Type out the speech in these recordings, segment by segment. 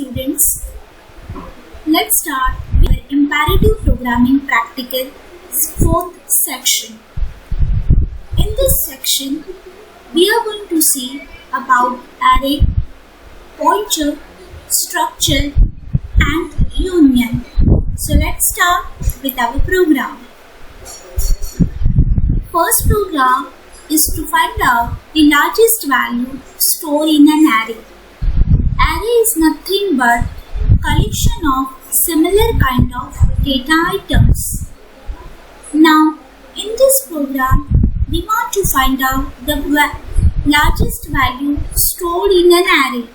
Students, let's start with the Imperative Programming Practical 4th section. In this section, we are going to see about array, pointer, structure and union. So let's start with our program. First program is to find out the largest value stored in an array. Array is nothing but collection of similar kind of data items. Now, in this program, we want to find out the largest value stored in an array.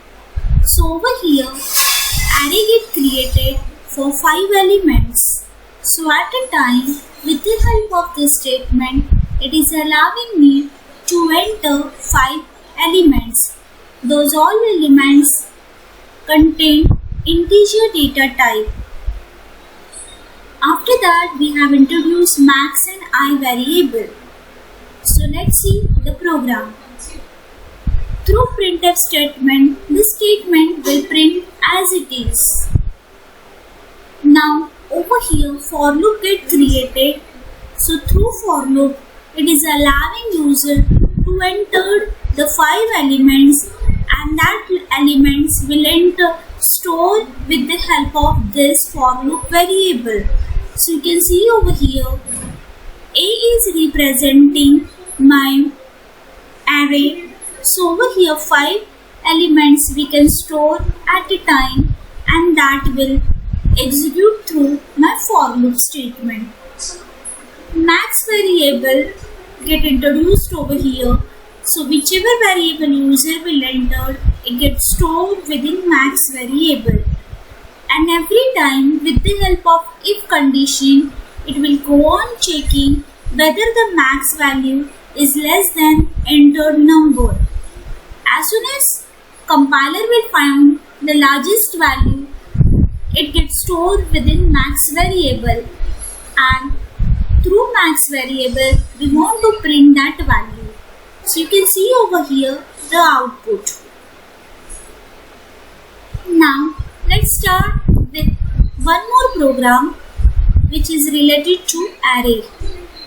So over here, array get created for 5 elements. So at a time, with the help of this statement, it is allowing me to enter 5 elements. Those all elements contain integer data type. After that, we have introduced max and I variable. So let's see the program. Through printf statement, this statement will print as it is. Now over here, for loop get created. So through for loop, it is allowing user to enter the 5 elements, and that elements will enter store with the help of this for loop variable. So you can see over here, A is representing my array. So over here 5 elements we can store at a time, and that will execute through my for loop statement. Max variable get introduced over here. So whichever variable user will enter, it gets stored within max variable. And every time with the help of if condition, it will go on checking whether the max value is less than entered number. As soon as compiler will find the largest value, it gets stored within max variable, and through max variable we want to print that value. So you can see over here the output. Now let's start with one more program which is related to array.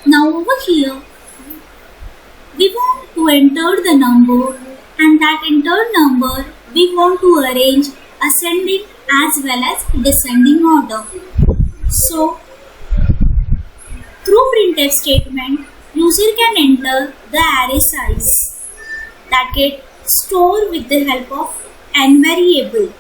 Now over here we want to enter the number, and that entered number we want to arrange ascending as well as descending order. So through printf statement, user can enter the array size that get stored with the help of n variable.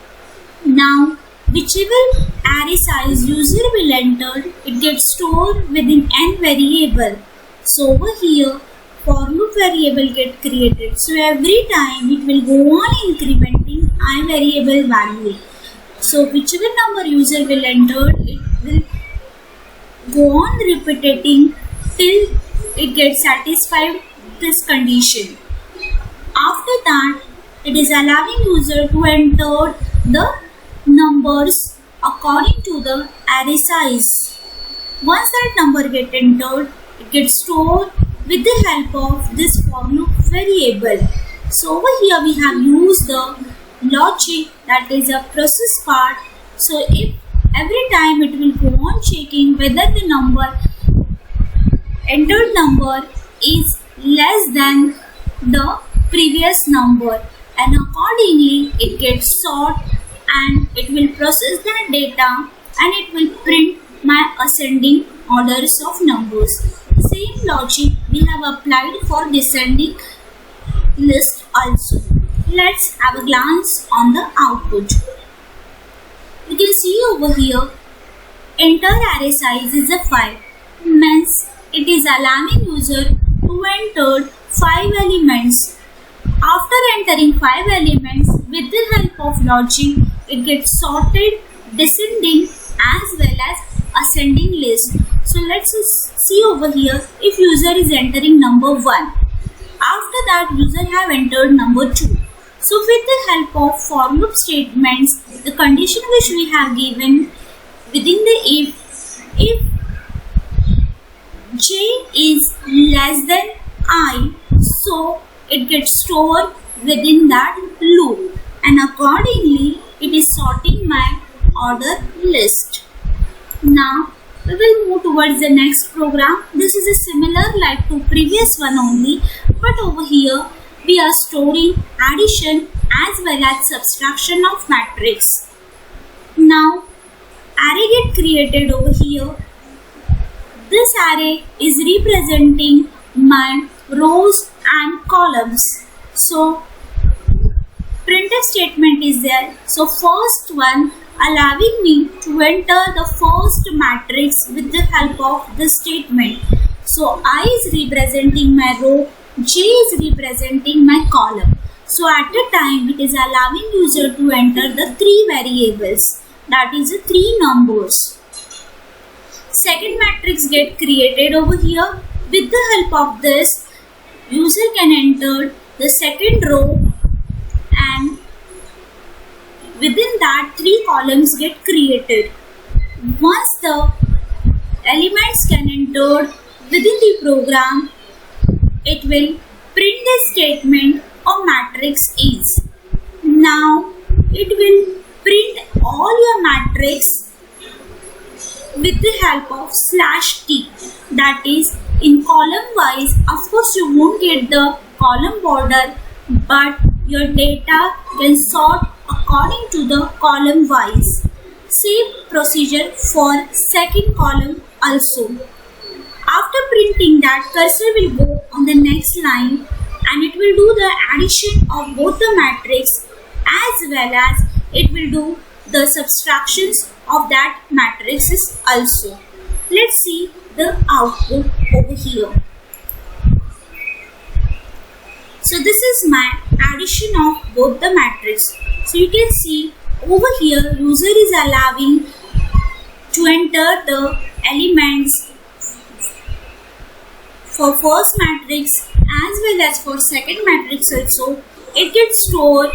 Now whichever array size user will enter, it gets stored within n variable. So over here for loop variable get created. So every time it will go on incrementing I variable value. So whichever number user will enter, it will go on repeating till it gets satisfied this condition. After that, it is allowing user to enter the numbers according to the array size. Once that number gets entered, it gets stored with the help of this for loop variable. So over here we have used the logic, that is a process part. So if every time it will go on checking whether the entered number is less than the previous number, and accordingly it gets sort, and it will process that data, and it will print my ascending orders of numbers. Same logic we have applied for descending list also. Let's have a glance on the output. You can see over here, enter array size is a 5, means it is allowing user to enter 5 elements. After entering 5 elements, with the help of logic, it gets sorted descending as well as ascending list. So let's see over here, if user is entering number 1. After that, user have entered number 2. So with the help of for loop statements, the condition which we have given within the if j is less than I, so it gets stored within that loop, and accordingly it is sorting my order list. Now we will move towards the next program. This is a similar like to previous one only, but over here we are storing addition as well as subtraction of matrix. Now array get created over here. This array is representing my rows and columns. So printf statement is there. So first one allowing me to enter the first matrix with the help of this statement. So I is representing my row, J is representing my column. So at a time it is allowing user to enter the three variables, that is the three numbers. Second matrix get created over here. With the help of this, user can enter the second row, and within that three columns get created. Once the elements can enter within the program, it will print the statement or matrix is. Now it will print all your matrix with the help of /t, that is in column wise. Of course you won't get the column border, but your data can sort according to the column wise. Same procedure for second column also. After printing that, cursor will go on the next line and it will do the addition of both the matrix as well as it will do the subtractions of that matrices also. Let's see the output over here. So this is my addition of both the matrix. So you can see over here user is allowing to enter the elements for first matrix as well as for second matrix also. It gets stored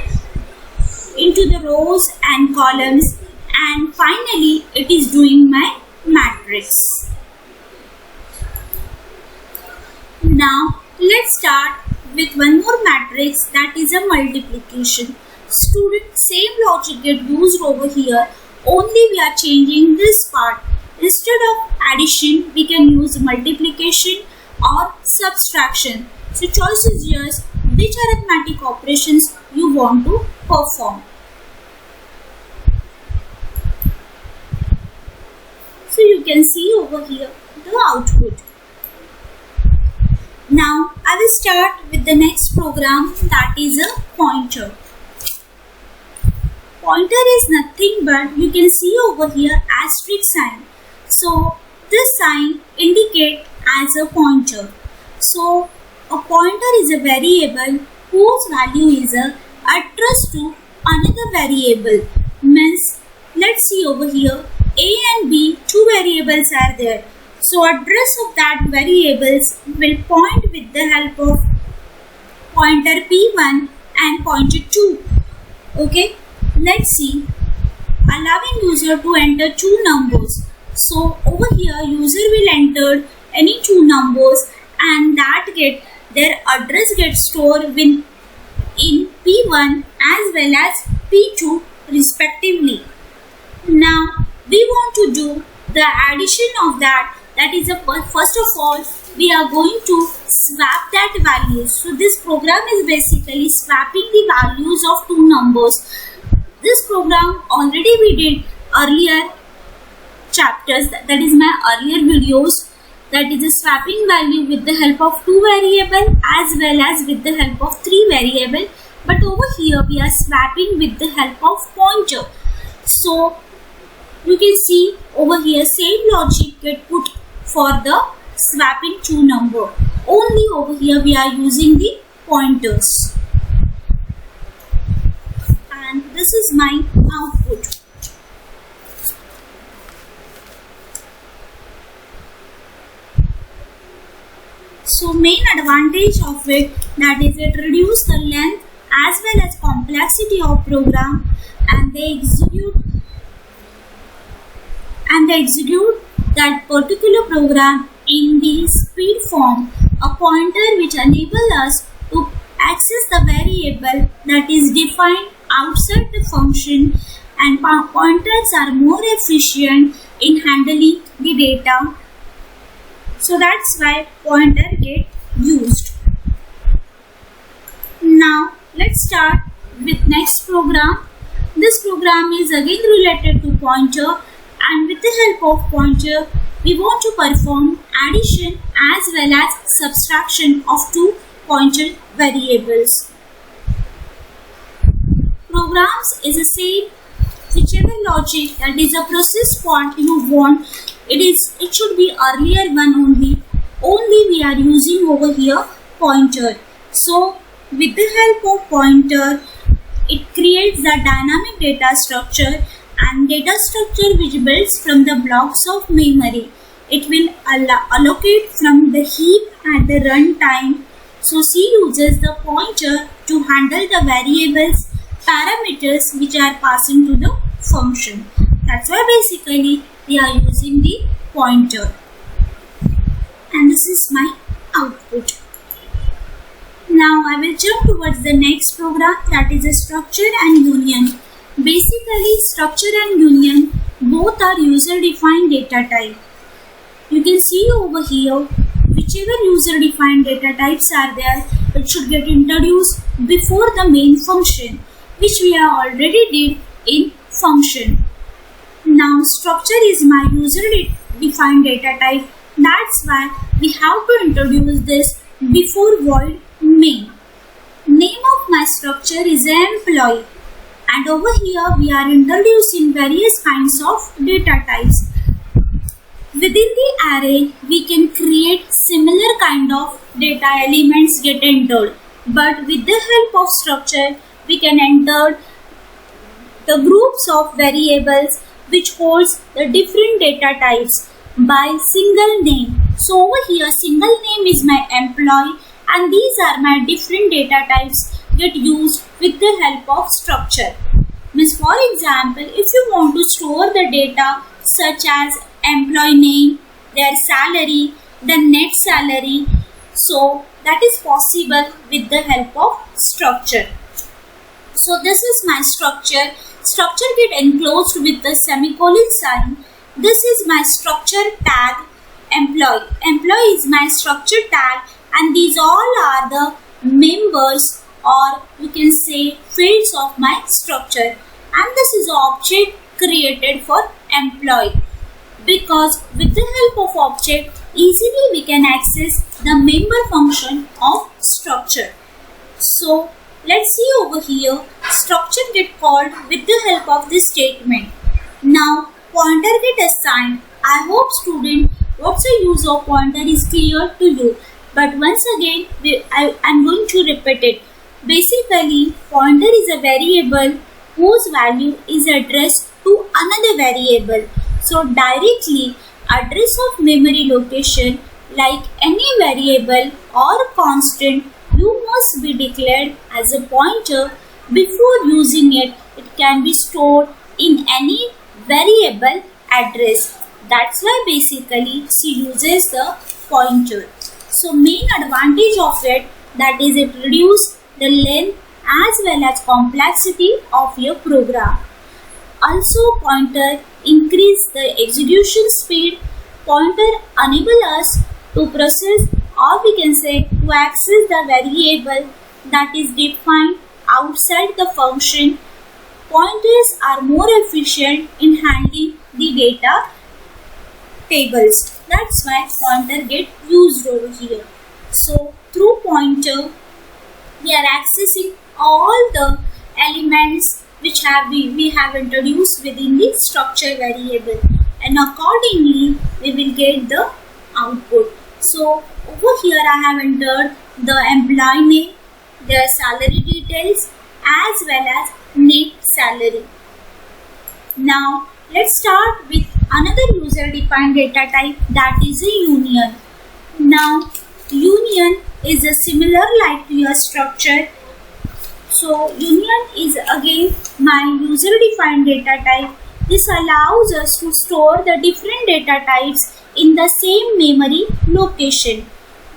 into the rows and columns, and finally it is doing my matrix. Now let's start with one more matrix, that is a multiplication. Student, same logic get used over here, only we are changing this part. Instead of addition we can use multiplication or subtraction. So choice is yours, which arithmetic operations you want to perform. So you can see over here the output. Now I will start with the next program, that is a pointer. Pointer is nothing but, you can see over here, asterisk sign. So this sign indicates as a pointer. So a pointer is a variable whose value is a address to another variable. Means, let's see over here, A and B, two variables are there. So address of that variables will point with the help of pointer P1 and pointer 2. Okay, let's see. Allowing user to enter two numbers. So over here user will enter any two numbers and that their address gets stored in P1 as well as P2 respectively. Now we want to do the addition of that. That is first of all we are going to swap that value. So this program is basically swapping the values of two numbers. This program already we did earlier chapters, that is my earlier videos, that is a swapping value with the help of two variable as well as with the help of three variable. But over here we are swapping with the help of pointer. So you can see over here same logic get put for the swapping two number. Only over here we are using the pointers. And this is my output. So main advantage of it, that is it reduces the length as well as complexity of program, and they execute that particular program in the speed form, a pointer which enables us to access the variable that is defined outside the function, and pointers are more efficient in handling the data. So that's why pointer get used. Now let's start with next program. This program is again related to pointer, and with the help of pointer we want to perform addition as well as subtraction of two pointer variables. Programs is the same, whichever logic, that is a process point you want, it should be earlier one only we are using over here pointer. So with the help of pointer, it creates the dynamic data structure, and data structure which builds from the blocks of memory. It will allocate from the heap at the runtime. So C uses the pointer to handle the variables parameters which are passing to the function. That's why basically we are using the pointer. And this is my output. Now I will jump towards the next program, that is a structure and union. Basically structure and union both are user defined data type. You can see over here, whichever user defined data types are there, it should get introduced before the main function, which we have already did in function. Now structure is my user defined data type. That's why we have to introduce this before void main. Name of my structure is employee, and over here we are introducing various kinds of data types. Within the array we can create similar kind of data elements get entered, but with the help of structure we can enter the groups of variables which holds the different data types by single name. So over here single name is my employee, and these are my different data types get used with the help of structure. Means for example, if you want to store the data such as employee name, their salary, the net salary, so that is possible with the help of structure. So this is my structure. Structure get enclosed with the semicolon sign. This is my structure tag employee. Employee is my structure tag, and these all are the members, or you can say fields of my structure. And this is the object created for employee, because with the help of object easily we can access the member function of structure. So let's see over here, structure get called with the help of this statement. Now pointer get assigned. I hope student what's the use of pointer is clear to you, but once again I am going to repeat it. Basically pointer is a variable whose value is addressed to another variable. So directly address of memory location, like any variable or constant, you must be declared as a pointer before using it. It can be stored in any variable address. That's why basically she uses the pointer. So main advantage of it, that is it reduces the length as well as complexity of your program. Also pointer increase the execution speed. Pointer enable us to process, or we can say to access the variable that is defined outside the function. Pointers are more efficient in handling the data tables. That's why pointer get used over here. So through pointer we are accessing all the elements which we have introduced within the structure variable, and accordingly we will get the output. So over here I have entered the employee name, their salary details as well as net salary. Now let's start with another user defined data type, that is a union. Now union is a similar like to your structure. So union is again my user defined data type. This allows us to store the different data types in the same memory location.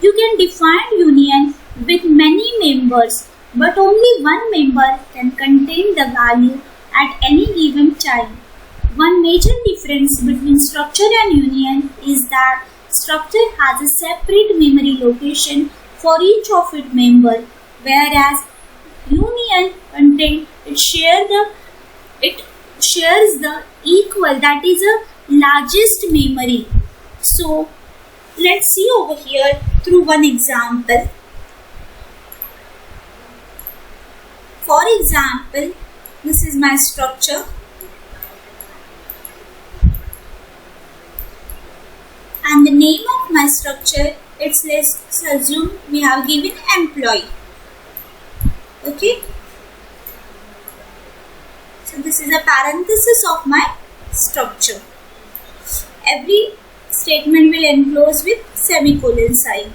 You can define union with many members. but only one member can contain the value at any given time. One major difference between structure and union is that structure has a separate memory location for each of its members, whereas union contain it shares the equal, that is a largest memory. So let's see over here through one example. For example, this is my structure. And the name of my structure, let's assume we have given employee. Okay. So this is a parenthesis of my structure. Every statement will enclose with semicolon sign.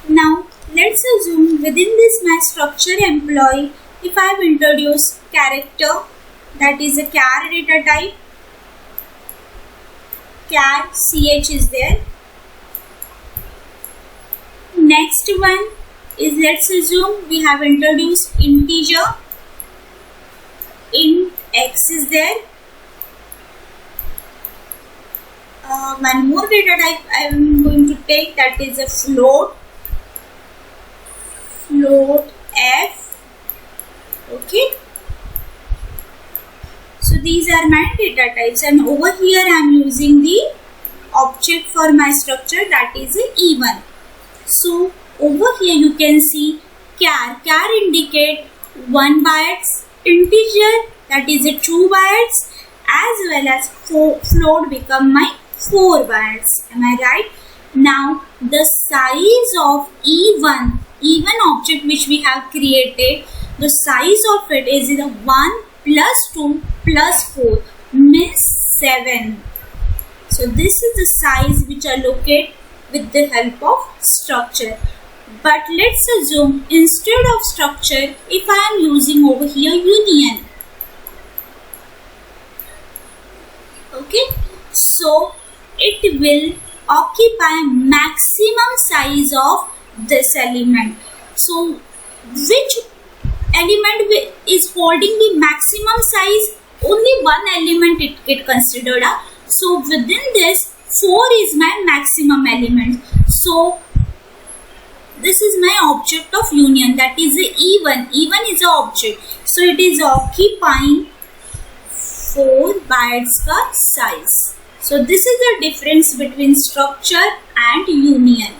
Now let's assume within this my structure employee, if I have introduced character, that is a char data type, char ch is there. Next one is, let's assume we have introduced integer, int x is there. One more data type I am going to take, that is a float f. Okay. So these are my data types, and over here I am using the object for my structure, that is a even. So over here you can see char indicate 1 bytes, integer that is a 2 bytes, as well as float become my 4 bytes. Am I right? Now the size of even object which we have created, the size of it is 1 plus 2 plus 4 means 7. So this is the size which I locate with the help of structure. But let's assume instead of structure, if I am using over here union. Okay, so it will occupy maximum size of this element. So which element is holding the maximum size? Only one element it get considered. So within this 4 is my maximum element. So this is my object of union, that is a even is a object. So it is occupying 4 bytes ka size. So this is the difference between structure and union.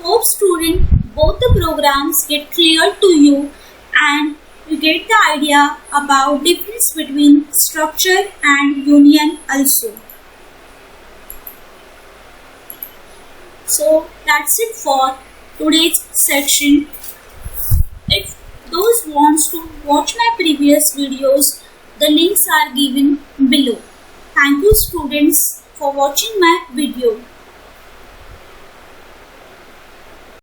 Hope student, both the programs get clear to you and you get the idea about difference between structure and union also. So that's it for today's section. If those wants to watch my previous videos, the links are given below. Thank you students for watching my video.